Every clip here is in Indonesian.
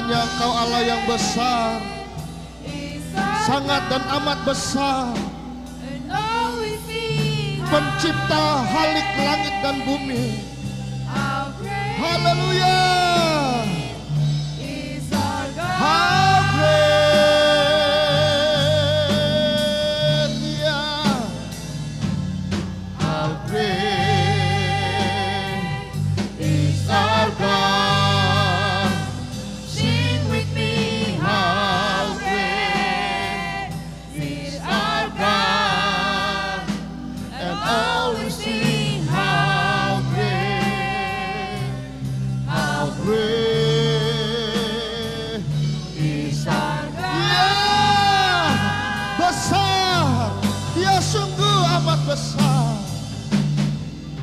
hanya Engkau Allah yang besar, sangat dan amat besar, pencipta halik langit dan bumi. Haleluya. How great, yeah. How great is our God. Sing with me, how great is our God. And always sing, how great is our God. Yeah, besar, Dia sungguh amat besar.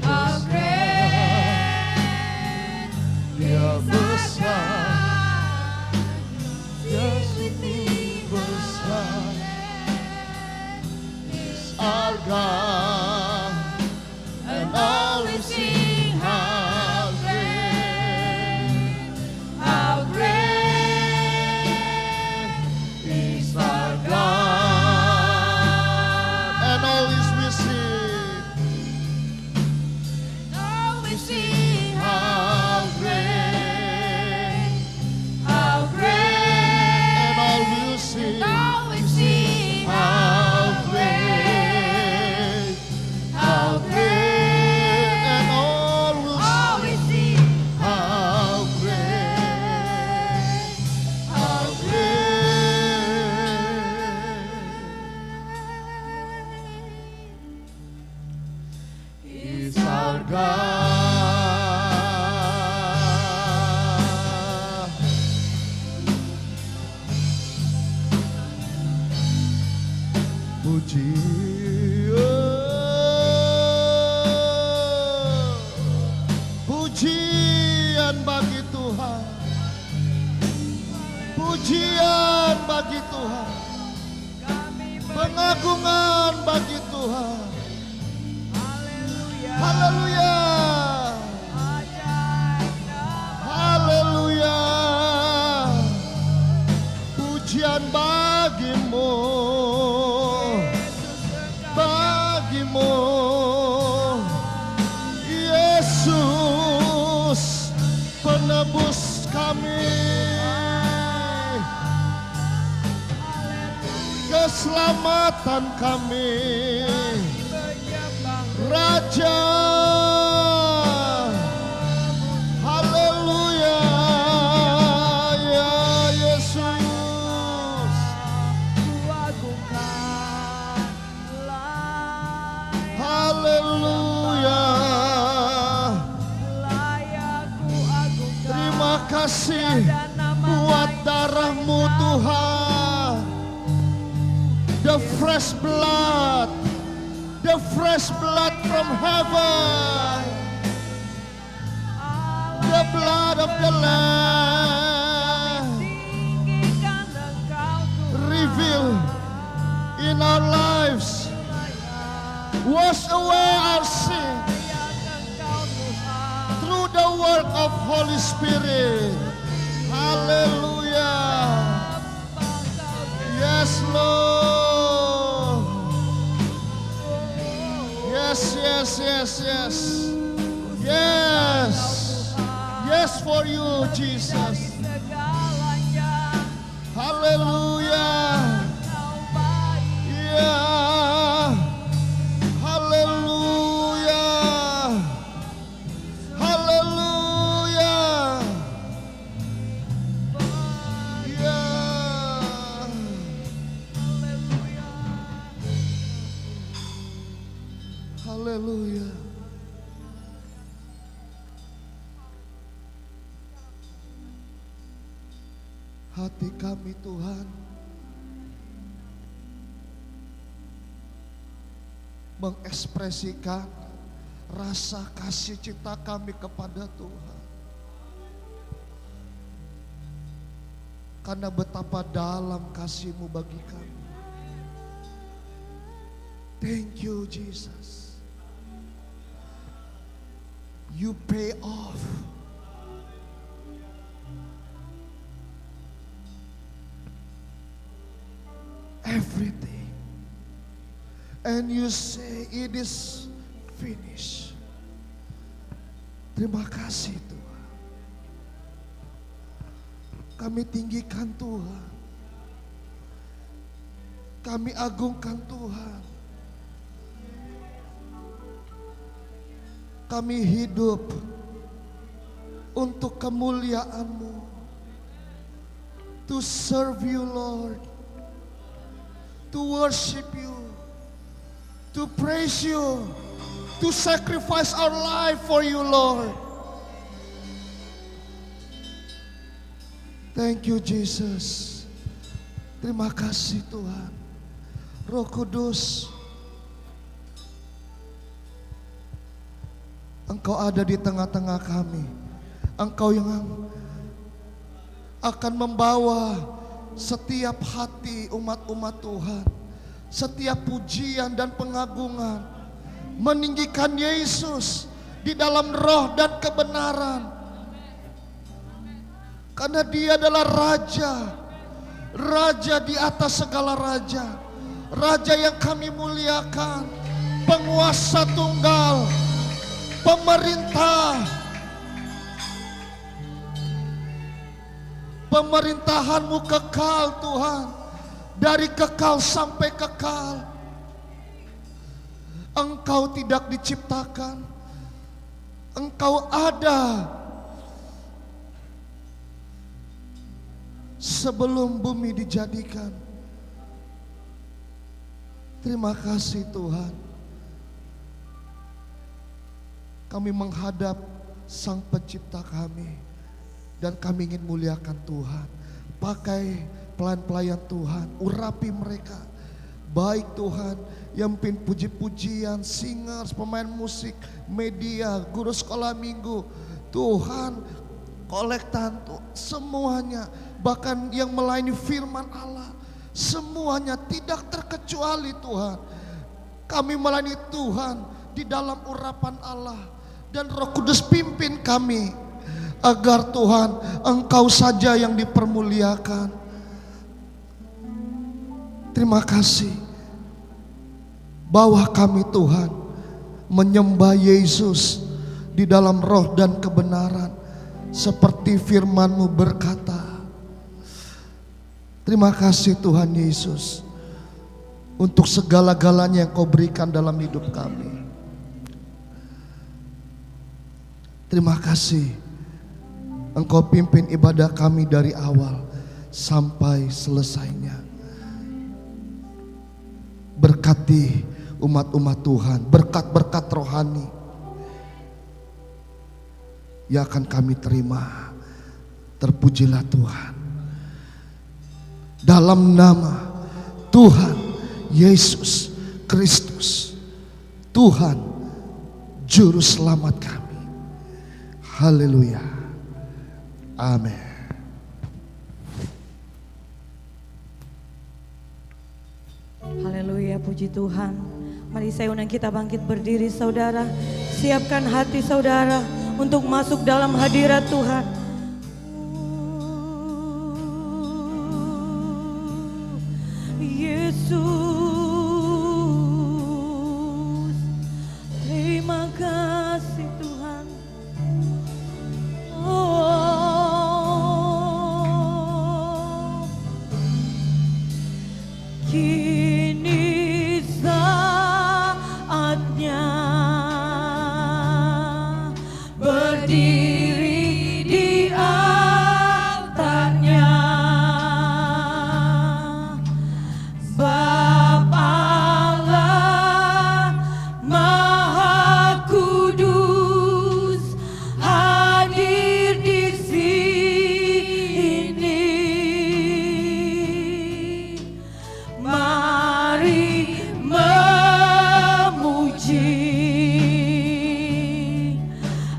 How great Dia is besar, Dia sungguh besar. Is our God, and always sing, how great, how great is our God. And always we sing, always sing, how great, how and great, all will sing, always sing, how great, how great, and all will sing, always sing, how great, how great is our God. Pujian bagi Tuhan, pujian bagi Tuhan, pengagungan bagi Tuhan. Haleluya, haleluya, pujian bagimu, bagimu, Yesus, penebus kami, keselamatan kami, Raja. Haleluya, ya Yesus. Haleluya. Terima kasih buat darah-Mu Tuhan. The fresh blood, the fresh blood from heaven, the blood of the Lamb, reveal in our lives, wash away our sin through the work of Holy Spirit. Hallelujah. Yes, Lord. Yes, yes, yes, yes. Yes. Yes for you, Jesus. Hallelujah. Yeah. Hallelujah. Hallelujah. Yeah. Haleluya. Hati kami Tuhan mengekspresikan rasa kasih cinta kami kepada Tuhan. Karena betapa dalam kasih-Mu bagi kami. Thank you, Jesus. You pay off everything. And you say it is finished. Terima kasih Tuhan. Kami tinggikan Tuhan. Kami agungkan Tuhan. Kami hidup untuk kemuliaan-Mu. To serve you, Lord. To worship you. To praise you. To sacrifice our life for you, Lord. Thank you, Jesus. Terima kasih Tuhan. Roh Kudus, Engkau ada di tengah-tengah kami. Engkau yang akan membawa setiap hati umat-umat Tuhan, setiap pujian dan pengagungan, meninggikan Yesus di dalam roh dan kebenaran. Karena Dia adalah Raja, Raja di atas segala raja, Raja yang kami muliakan, penguasa tunggal, pemerintah. Pemerintahan-Mu kekal Tuhan, dari kekal sampai kekal. Engkau tidak diciptakan, Engkau ada sebelum bumi dijadikan. Terima kasih Tuhan. Kami menghadap Sang Pencipta kami. Dan kami ingin muliakan Tuhan. Pakai pelayan-pelayan Tuhan, urapi mereka. Baik Tuhan, yang pimpin puji-pujian, singers, pemain musik, media, guru sekolah minggu. Tuhan, kolektan, semuanya. Bahkan yang melayani firman Allah. Semuanya tidak terkecuali Tuhan. Kami melayani Tuhan di dalam urapan Allah. Dan Roh Kudus pimpin kami. Agar Tuhan Engkau saja yang dipermuliakan. Terima kasih. Bawa kami Tuhan menyembah Yesus di dalam roh dan kebenaran. Seperti firman-Mu berkata. Terima kasih Tuhan Yesus. Untuk segala-galanya yang Kau berikan dalam hidup kami. Terima kasih. Engkau pimpin ibadah kami dari awal sampai selesainya. Berkati umat-umat Tuhan, berkat-berkat rohani yang akan kami terima. Terpujilah Tuhan. Dalam nama Tuhan Yesus Kristus, Tuhan Juru Selamat kami. Haleluya. Amin. Haleluya, puji Tuhan. Mari saya undang kita bangkit berdiri saudara. Siapkan hati saudara untuk masuk dalam hadirat Tuhan. Yesus, terima kasih Tuhan. Kini saatnya berdiri di altarnya, Bapa Allah Maha Kudus hadir di sini. Mari memuji,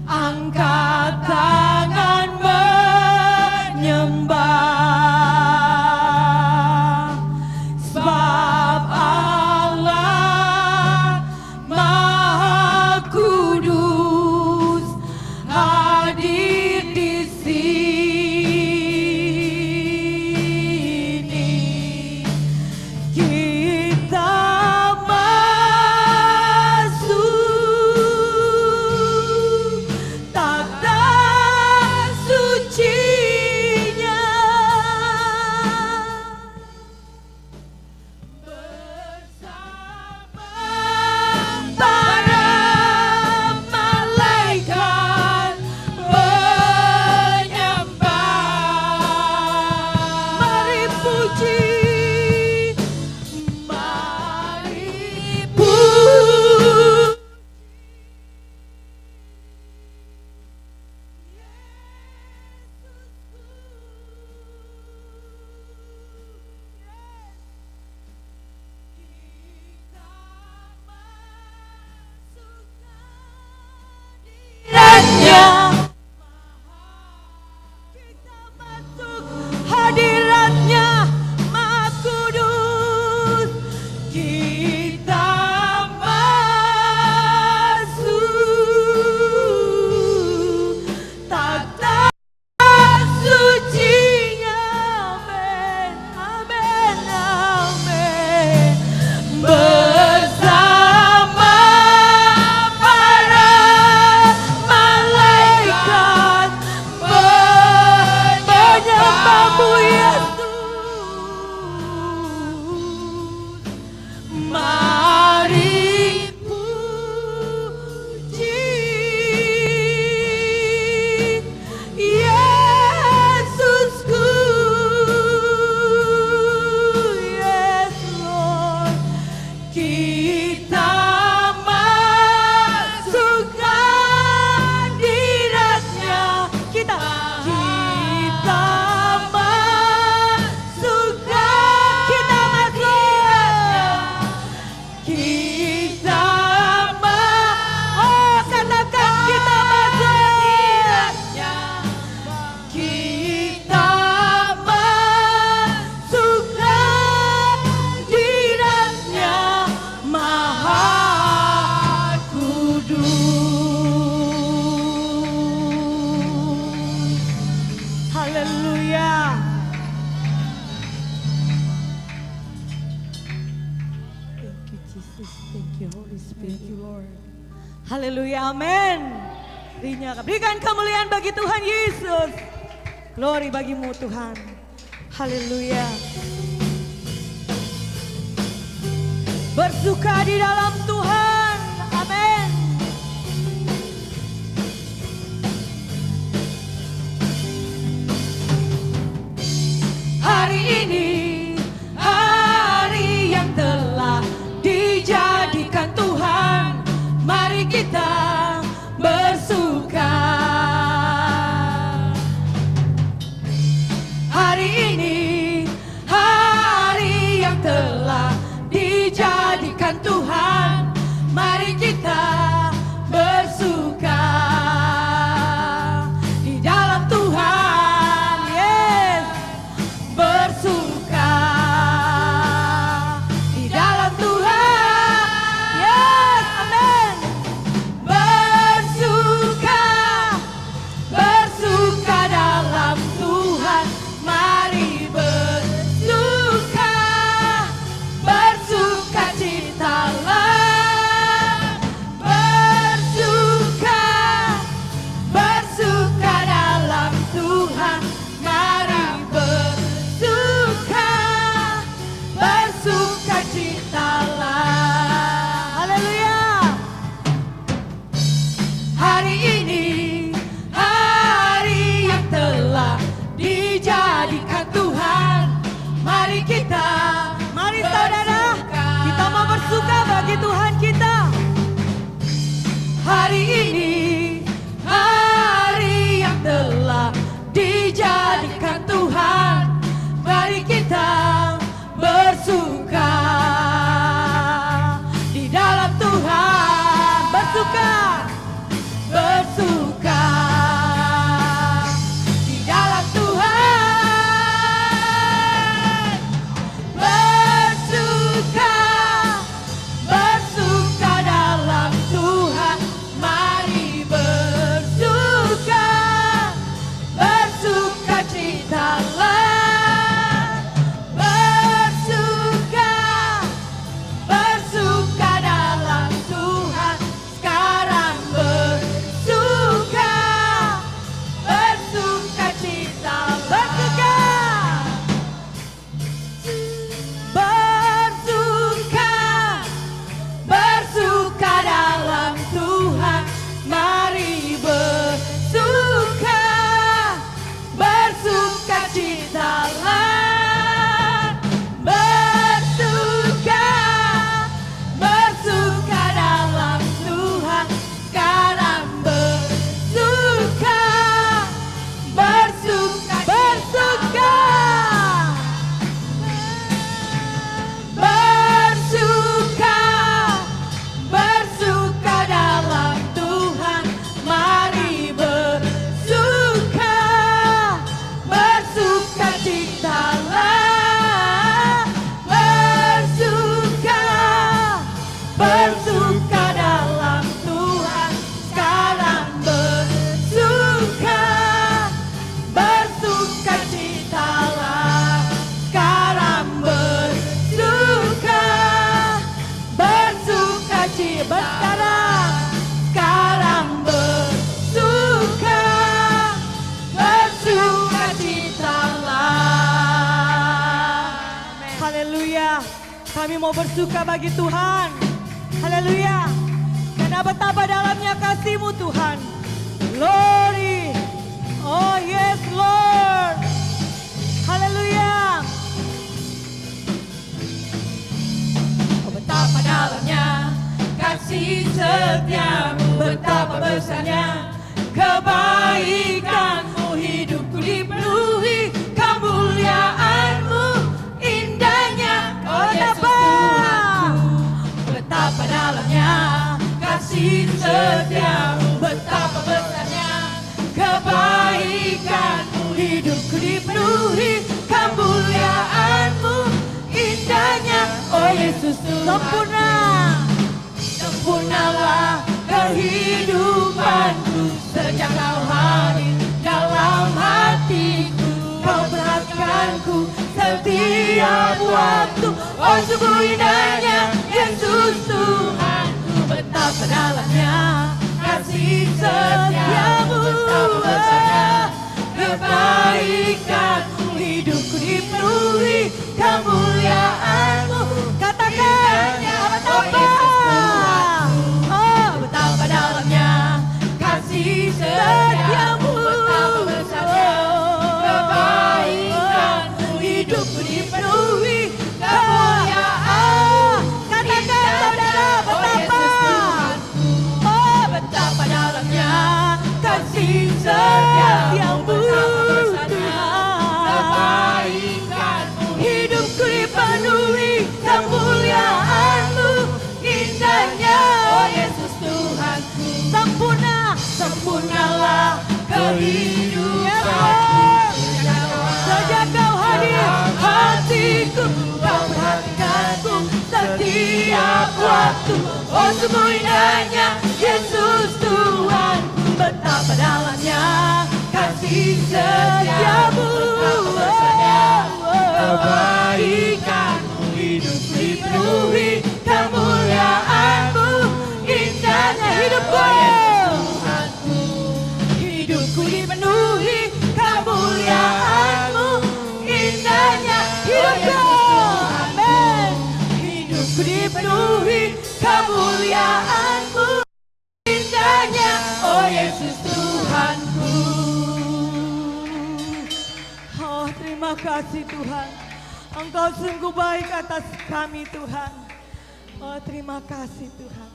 angkat tangan menyembah, sebab Allah Maha Kudus hadir di sini. Mari puji Yesusku, yes Lord. Kita masuk hadirat-Nya, kita masuk, kita oh katakan kita masuk, kita masuk hadirat-Nya Maha Kudus. Haleluya. Thank you Jesus, thank you Holy Spirit. Thank you Lord. Haleluya, amin. Berikan kemuliaan bagi Tuhan Yesus. Glory bagimu Tuhan. Haleluya. Bersuka di dalam Tuhan. Amin. Hari ini hari yang telah dijadikan Tuhan, mari kita bersuka. Hari ini hari yang telah dijadikan Tuhan, Kami mau bersuka bagi Tuhan. Haleluya. Karena betapa dalamnya kasih-Mu Tuhan. Glory. Oh yes Lord. Haleluya. Oh, betapa dalamnya kasih setiamu, betapa besarnya kebaikanmu, hidupku dipenuhi kemuliaanmu, indahnya oh Yesus Tuhanku. Betapa dalamnya kasih setiamu, betapa besarnya kebaikanmu, hidupku dipenuhi kemuliaanmu, indahnya oh Yesus Tuhanku. Sempurna. Sempurnalah kehidupanku sejak kau hadir dalam hatiku. Kau perhatikanku setiap waktu. Oh sungguh indahnya Yesus Tuhanku. Betapa dalamnya kasih setiamu, betapa besarnya kebaikanmu, hidupku dipenuhi kemuliaanmu. Katakan apa? Oh, betapa dalamnya kasih setiamu, betapa besarnya kebaikanmu, hidupku dipenuhi kemuliaan. Katakan saudara, betapa? Oh, betapa dalamnya kasih setiamu, betapa besarnya kebaikanmu, hidupku dipenuhi kemuliaanmu, indahnya oh Yesus Tuhanku. Sempurna. Sempurnalah kehidupanku sejak kau hadir hatiku. Kau perhatikanku setiap waktu. Oh sungguh indahnya Yesus Tuhanku. Betapa dalamnya kasih setiamu, betapa besarnya kebaikanmu, hidup dipenuhi kemuliaanmu, indahnya hidupku. Hidupku dipenuhi kemuliaanmu, indahnya hidupku. Amin. Hidupku dipenuhi kemuliaanmu, indahnya oh Yesus Tuhanku. Oh terima kasih Tuhan. Engkau sungguh baik atas kami Tuhan. Oh terima kasih Tuhan.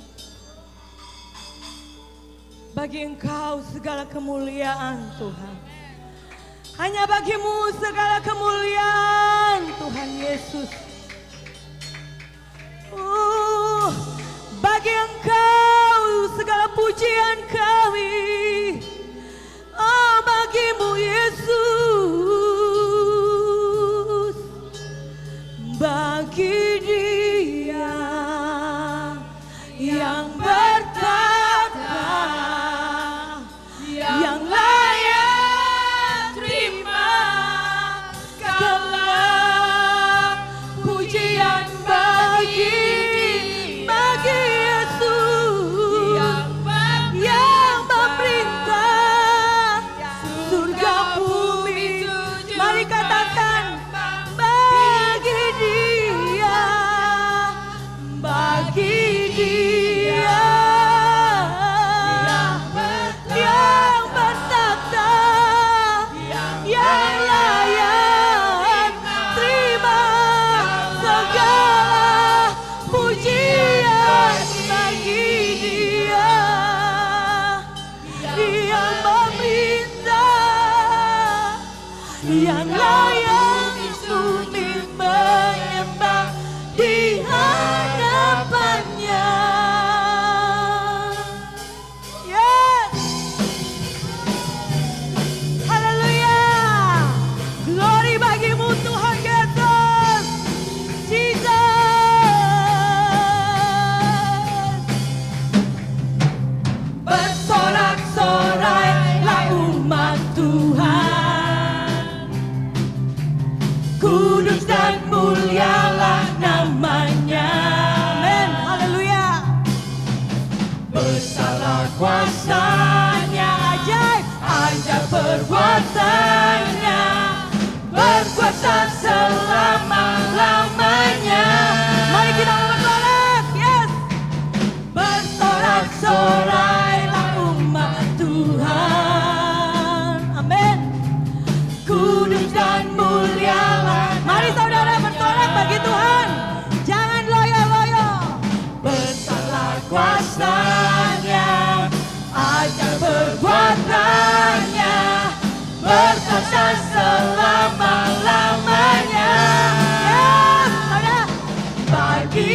Bagi Engkau segala kemuliaan Tuhan. Hanya bagimu segala kemuliaan Tuhan Yesus. Bagi Engkau segala pujian kami. Oh bagimu Yesus. Bagi Dia yang bertata, yang layak terima segala pujian bagi Yesus yang memerintah surga bumi. Mari katakan bagi Dia, bagi Dia yang bertata, yang layak terima segala pujian bagi Dia yang memerintah, yang layak bumi menyembah di hadapannya. Yes. Haleluya. Glory bagimu Tuhan Yesus. Jesus. Bersorak-sorailah umat Tuhan, kudus dan mulialah namanya. Amin. Haleluya. Besarlah kuasanya, ajaib, ajaib perbuatannya, berkuasa selama-lamanya. Mari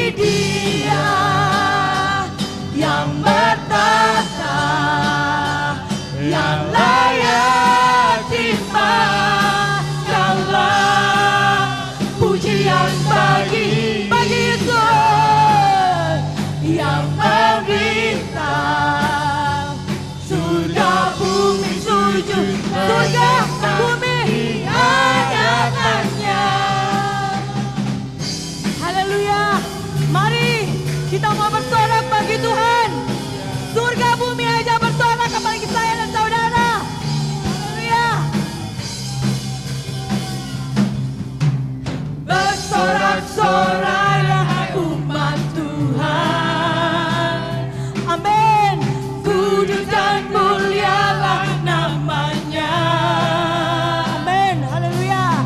Dia yang bertata, yang layak dimakan segala pujian bagi Yesus yang memerintah surga bumi sujud, surga bumi hadapannya. Haleluya. Mari kita mau bersorak bagi Tuhan. Surga bumi aja bersorak apalagi saya dan saudara. Haleluya. Bersorak-soraklah umat Tuhan. Amin. Kudus dan mulialah namanya. Amin. Haleluya.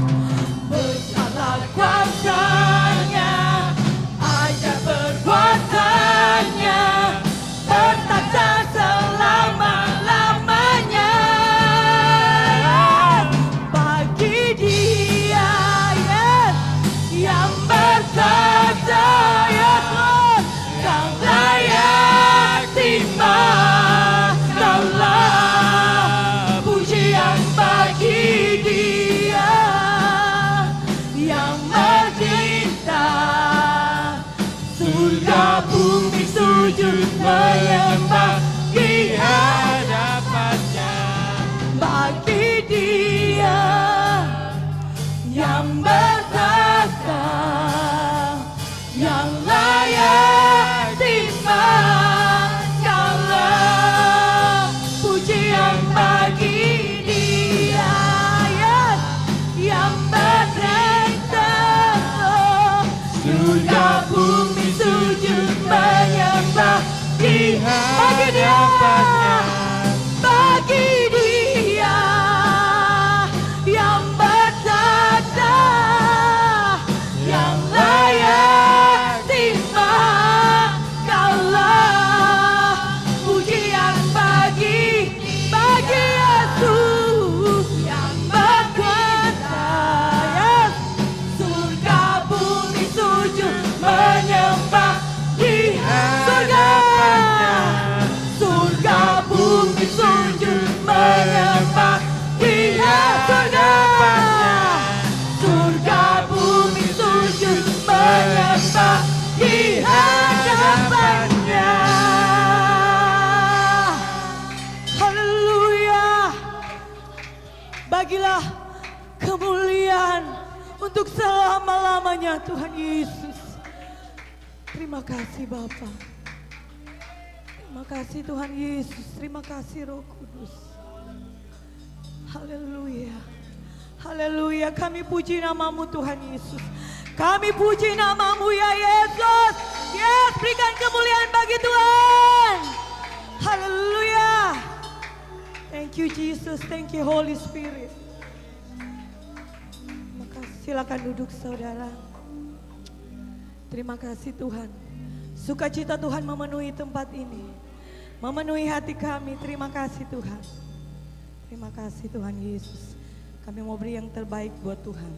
Besarlah kuasanya, ajaib perbuatannya, bertata selama-lamanya. Bagi Dia, yes, yang bertata, yes, Lord, yang layak dimakanlah pujian bagi Dia yang mencipta surga bumi sujud menyembah di hadapannya. Bagi Dia yang bertata, yang layak dimakanlah pujian bagi Dia, yes, yang bertata, surga bumi sujud menyembah di hadapannya. Bagi Dia yang bertata, yang layak dimakanlah pujian bagi Yesus yang berkuasa, yes, surga bumi sujud menyembah di hadapannya. Surga bumi sujud menyembah di hadapannya. Surga bumi sujud menyembah di hadapannya. Haleluya. Bagilah kemuliaan untuk selama-lamanya Tuhan Yesus. Terima kasih Bapa. Terima kasih Tuhan Yesus. Terima kasih Roh Kudus. Haleluya. Haleluya. Kami puji namamu Tuhan Yesus. Kami puji namamu ya Yesus. Yes, berikan kemuliaan bagi Tuhan. Haleluya. Thank you Jesus. Thank you Holy Spirit. Terima kasih. Silakan duduk saudara. Terima kasih Tuhan. Sukacita Tuhan memenuhi tempat ini. Memenuhi hati kami. Terima kasih Tuhan. Terima kasih Tuhan Yesus. Kami mau beri yang terbaik buat Tuhan.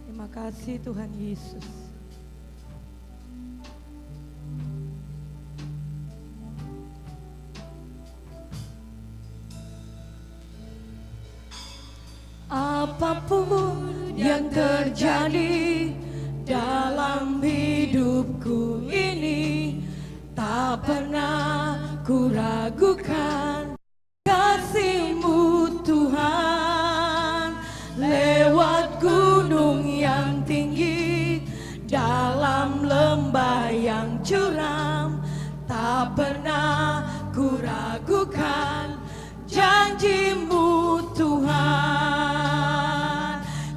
Terima kasih Tuhan Yesus. Apapun yang terjadi dalam hidupku ini, tak pernah ku ragukan kasih-Mu Tuhan. Lewat gunung yang tinggi, dalam lembah yang curam, tak pernah ku ragukan janji-Mu Tuhan.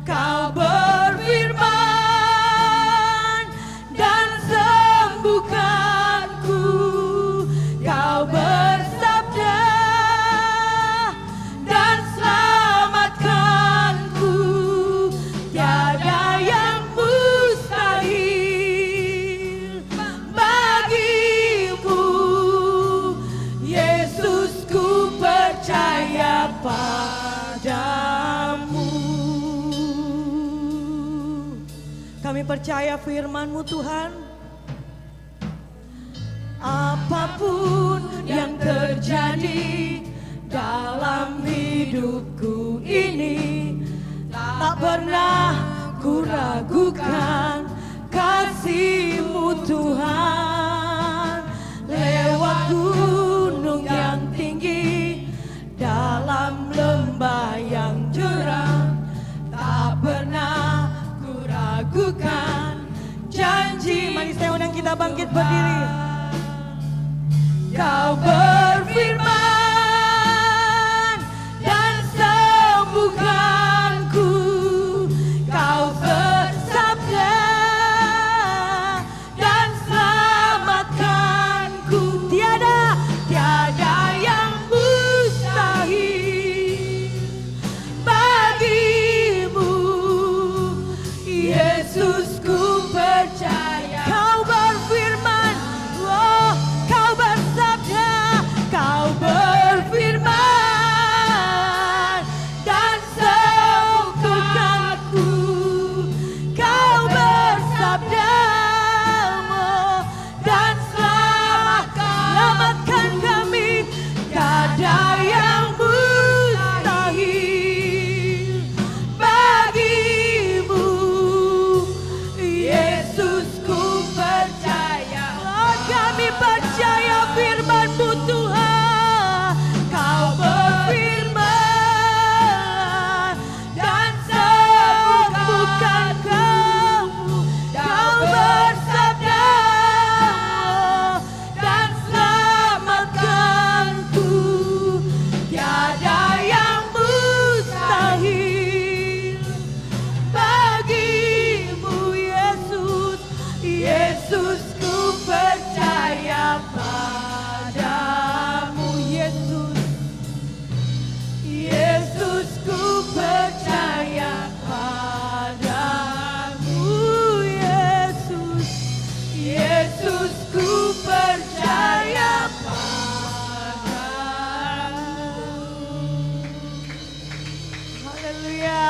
Kau berfirman dan sembuhkanku, Kau bersabda dan selamatkanku. Tiada yang mustahil bagi Kami percaya firman-Mu Tuhan. Apapun yang terjadi dalam hidupku ini, tak pernah ku ragukan kasih-Mu Tuhan. Lewat gunung yang tinggi, dalam lembah yang curam, tak pernah ku ragukan janji. Mari saya undang kita bangkit berdiri. Kau berfirman dan sembuhkanku, Kau bersabda dan selamatkanku. Tiada yang mustahil bagimu, Yesus, ku percaya. Kau berfirman, oh, Kau bersabda, Kau berfirman dan sembuhkanku. Kau bersabda dan selamatkan kami. Tiada yang mustahil bagimu, Yesus, ku percaya. Oh, kami percaya firman-Mu Tuhan. Kau berfirman dan sembuhkan kamu. Kau bersabda dan selamatkanku. Tiada yang mustahil bagimu, Yesus. Yesus, ku percaya padamu, Yesus. Yesus, ku percaya padamu, Yesus. Yesus, ku percaya padamu. Haleluya.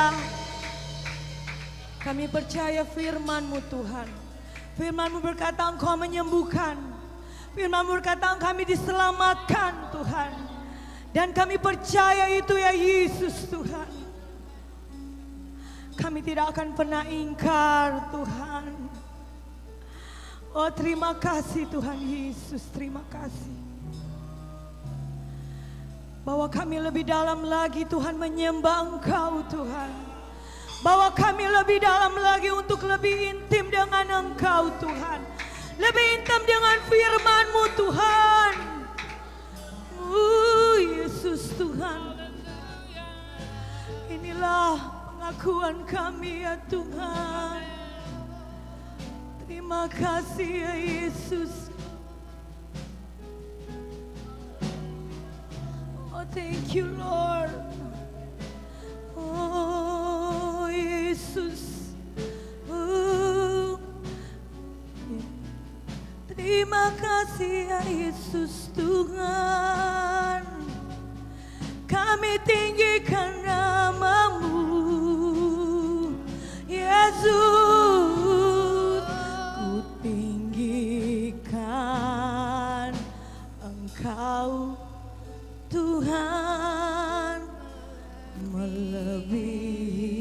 Kami percaya firman-Mu Tuhan. Firman-Mu berkata Engkau menyembuhkan. Firman-Mu berkata kami diselamatkan Tuhan. Dan kami percaya itu ya Yesus Tuhan. Kami tidak akan pernah ingkar Tuhan. Oh, terima kasih Tuhan Yesus, terima kasih. Bahwa kami lebih dalam lagi Tuhan menyembah Engkau Tuhan. Bahwa kami lebih dalam lagi untuk lebih intim dengan Engkau Tuhan. Lebih intim dengan firman-Mu Tuhan. Yesus Tuhan. Inilah pengakuan kami ya Tuhan. Terima kasih ya Yesus. Oh, thank you Lord. Oh Yesus. Terima kasih ya Yesus Tuhan. Kami tinggikan nama-Mu Yesus. Ku tinggikan Engkau Tuhan, melebihi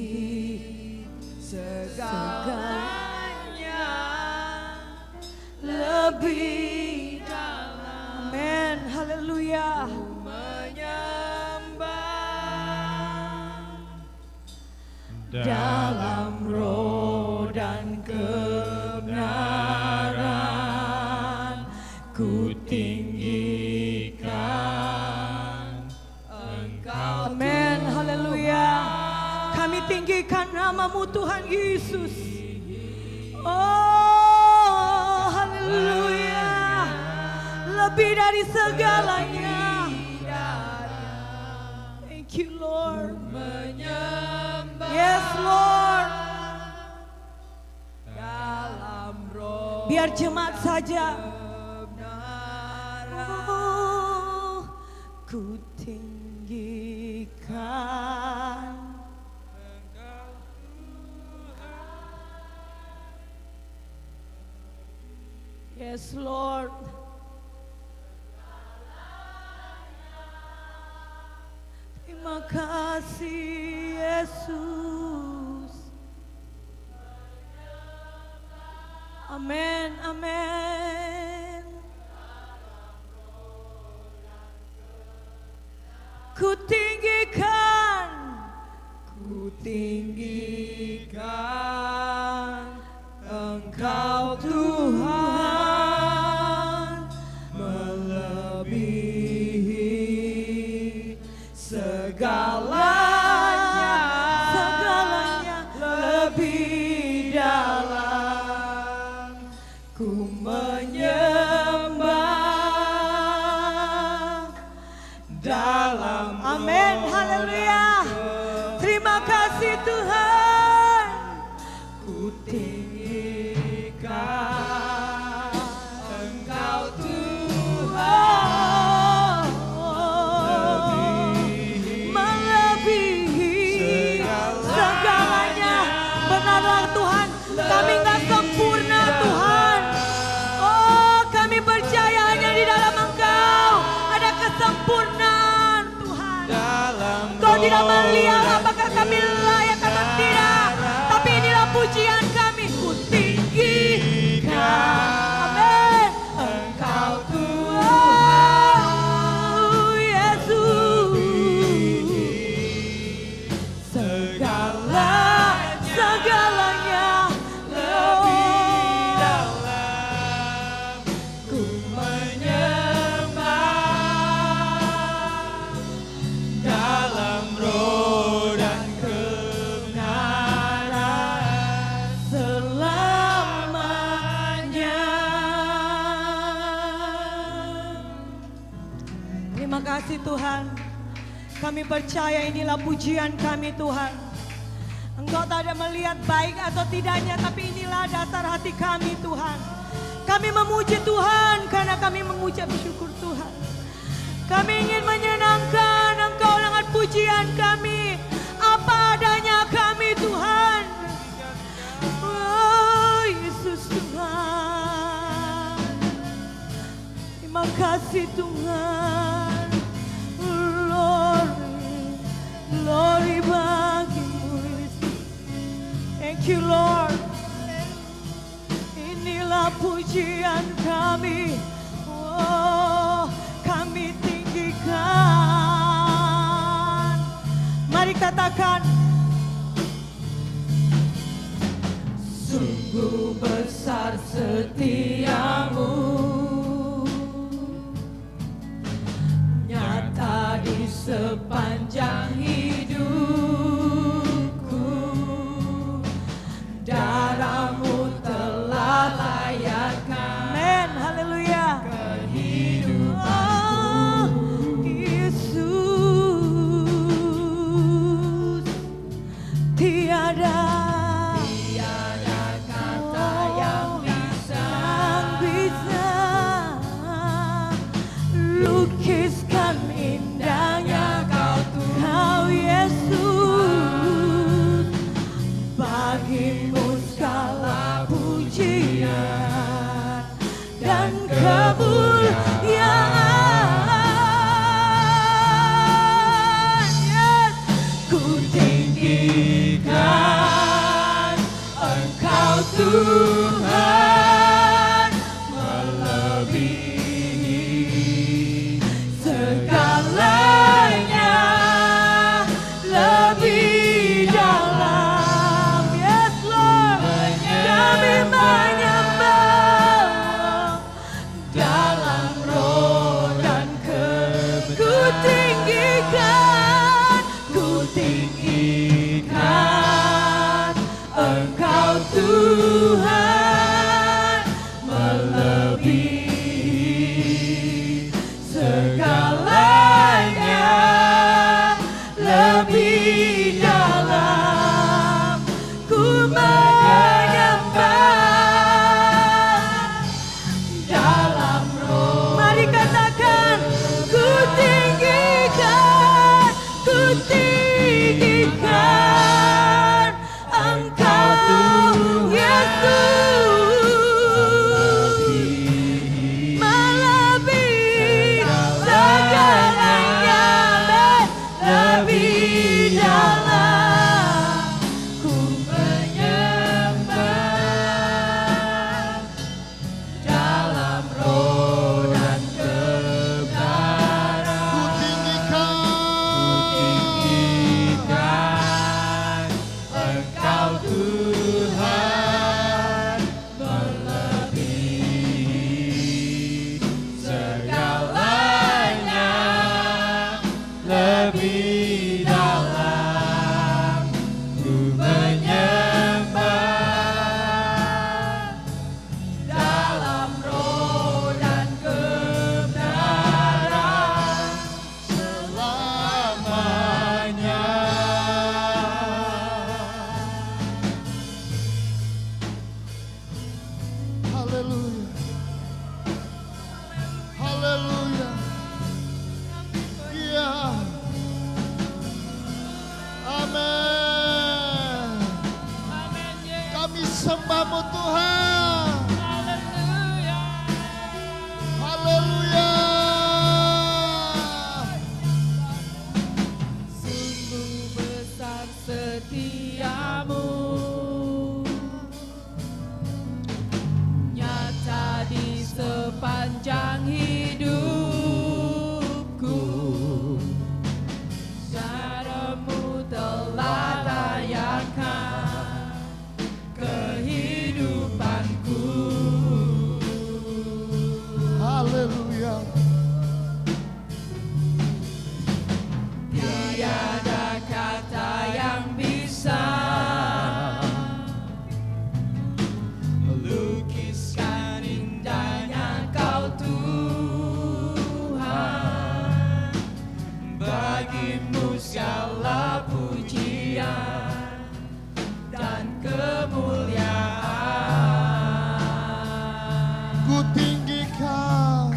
segalanya, lebih dalam. Amin, haleluya. Dalam roh dan kebenaran ku tinggikan Engkau. Amin, haleluya. Kami tinggikan nama-Mu Tuhan Yesus. Oh, haleluya. Lebih dari segalanya. Thank you Lord. Yes Lord. Biar jemaat saja. Oh, ku tinggikan Yes, Lord. Terima kasih, Yesus. Amin, amin. Ku tinggikan Engkau Tuhan, melebihi segalanya, lebih dalam ku menyembah dalam. Amin, haleluya. Terima kasih Tuhan. Ku tinggikan Engkau Tuhan, melebihi segalanya. Benarlah Tuhan, kami nggak sempurna Tuhan. Oh, kami percaya hanya di dalam Engkau ada kesempurnaan Tuhan. Kau tidak melihat apakah kami layak atau tidak, tapi inilah pujian kami. Ku tinggikan, amin, Engkau Tuhan, Yesus. Segalanya lebih dalam ku menyembah dalam roh dan kebenaran selamanya. Terima kasih Tuhan. Kami percaya inilah pujian kami Tuhan. Engkau tak ada melihat baik atau tidaknya, tapi inilah dasar hati kami Tuhan. Kami memuji Tuhan karena kami mengucap syukur Tuhan. Kami ingin menyenangkan Engkau dengan pujian kami, apa adanya kami Tuhan. Oh Yesus Tuhan, terima kasih Tuhan. Glory bagimu Yesus. Thank you Lord. Inilah pujian kami. Oh, kami tinggikan. Mari katakan, sungguh besar setiamu, nyata di sepanjang hidupku. Darahmu telah layakkan, amin, haleluya, kehidupanku. Oh, Yesus, tiada kata yang bisa lukiskan indahnya Kau Yesus. Bagimu segala pujian dan kemuliaan. Yes. Ku tinggikan Engkau Tuhan, melebihi segalanya, lebih dalam. Yes Lord, kami menyembah dalam roh dan ku tinggikan Engkau Tuhan. Tuhan. Haleluya. Haleluya. Sungguh besar setiamu, nyata di sepanjang hidupku. Caramu telah layakan kehidupanku. Haleluya. Tiada kata yang bisa melukiskan indahnya Kau Tuhan. Bagimu segala pujian dan kemuliaan. Ku tinggikan.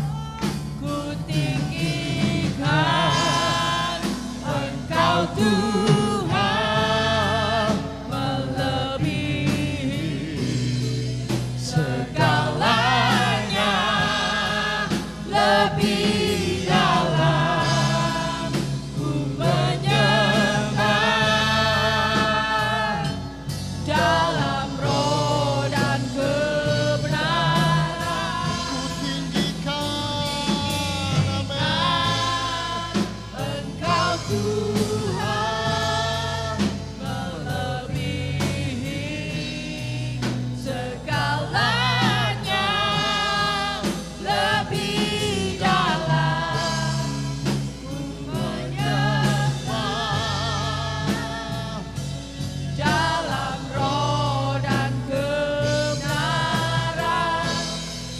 Ku tinggikan Engkau Tuhan, melebihi segalanya, lebih dalam ku menyembah, dalam roh dan kebenaran. Ku tinggikan. Amin. Engkau Tuhan, melebihi segalanya, lebih dalam ku menyembah, dalam roh dan kebenaran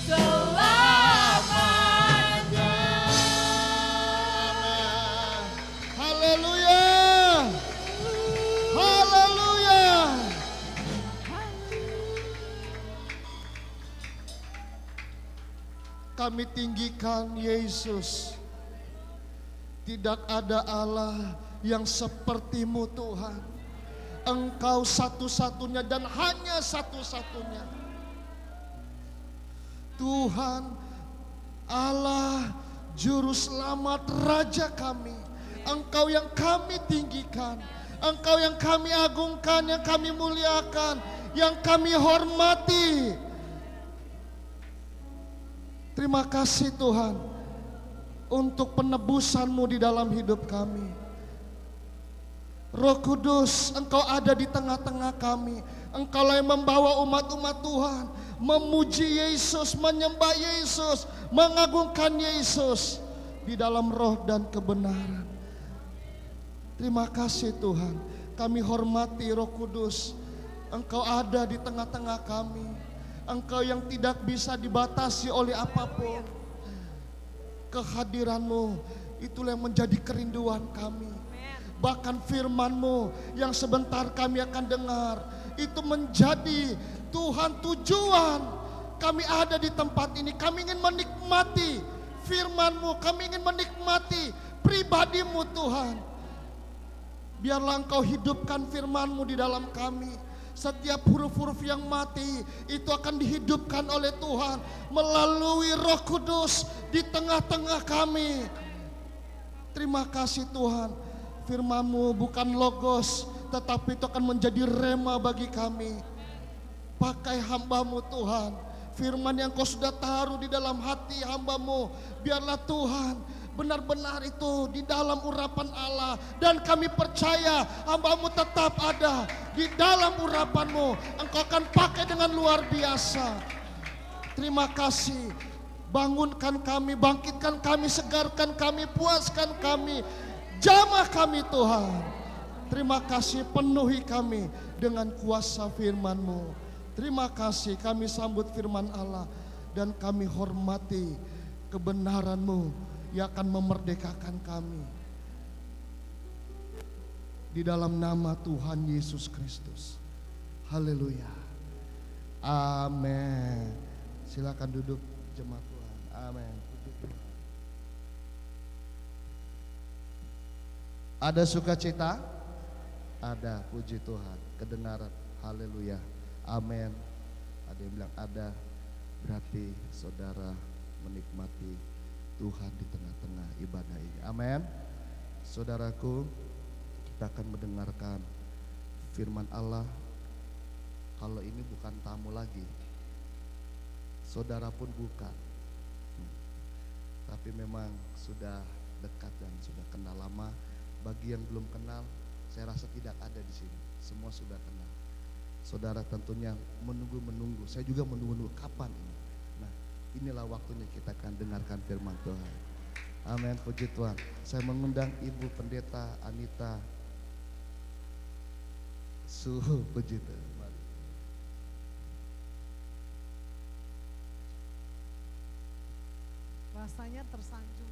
selamanya. Haleluya. Haleluya. Kami tinggikan Yesus. Tidak ada Allah yang seperti-Mu Tuhan. Engkau satu-satunya dan hanya satu-satunya. Tuhan Allah Juru Selamat Raja kami. Engkau yang kami tinggikan, Engkau yang kami agungkan, yang kami muliakan, yang kami hormati. Terima kasih Tuhan untuk penebusan-Mu di dalam hidup kami. Roh Kudus, Engkau ada di tengah-tengah kami. Engkau yang membawa umat-umat Tuhan memuji Yesus, menyembah Yesus, mengagungkan Yesus di dalam roh dan kebenaran. Terima kasih Tuhan, kami hormati Roh Kudus. Engkau ada di tengah-tengah kami. Engkau yang tidak bisa dibatasi oleh apapun. Kehadiran-Mu itulah yang menjadi kerinduan kami. Bahkan firman-Mu yang sebentar kami akan dengar, itu menjadi Tuhan tujuan kami ada di tempat ini. Kami ingin menikmati firman-Mu, kami ingin menikmati pribadi-Mu Tuhan. Biarlah Engkau hidupkan firman-Mu di dalam kami. Setiap huruf-huruf yang mati itu akan dihidupkan oleh Tuhan melalui Roh Kudus di tengah-tengah kami. Terima kasih Tuhan, firman-Mu bukan logos, tetapi itu akan menjadi rema bagi kami. Pakai hamba-Mu Tuhan, firman yang Kau sudah taruh di dalam hati hamba-Mu, biarlah Tuhan benar-benar itu di dalam urapan Allah. Dan kami percaya hamba-Mu tetap ada di dalam urapan-Mu. Engkau akan pakai dengan luar biasa. Terima kasih. Bangunkan kami, bangkitkan kami, segarkan kami, puaskan kami, jamah kami Tuhan. Terima kasih, penuhi kami dengan kuasa firman-Mu. Terima kasih, kami sambut firman Allah dan kami hormati kebenaran-Mu yang akan memerdekakan kami. Di dalam nama Tuhan Yesus Kristus. Haleluya. Amin. Silakan duduk jemaat Tuhan. Amin. Ada sukacita? Ada, puji Tuhan. Kedengaran. Haleluya. Amin. Ada yang bilang ada, berarti saudara menikmati Tuhan di tengah-tengah ibadah ini. Amin. Saudaraku, kita akan mendengarkan firman Allah. Kalau ini bukan tamu lagi, saudara pun bukan. Tapi memang sudah dekat dan sudah kenal lama. Bagi yang belum kenal, saya rasa tidak ada di sini. Semua sudah kenal. Saudara tentunya menunggu-menunggu. Saya juga menunggu kapan ini. Nah, inilah waktunya kita akan dengarkan firman Tuhan. Amin, puji Tuhan. Saya mengundang Ibu Pendeta Anita Suhu, puji Tuhan. Mari. Rasanya tersanjung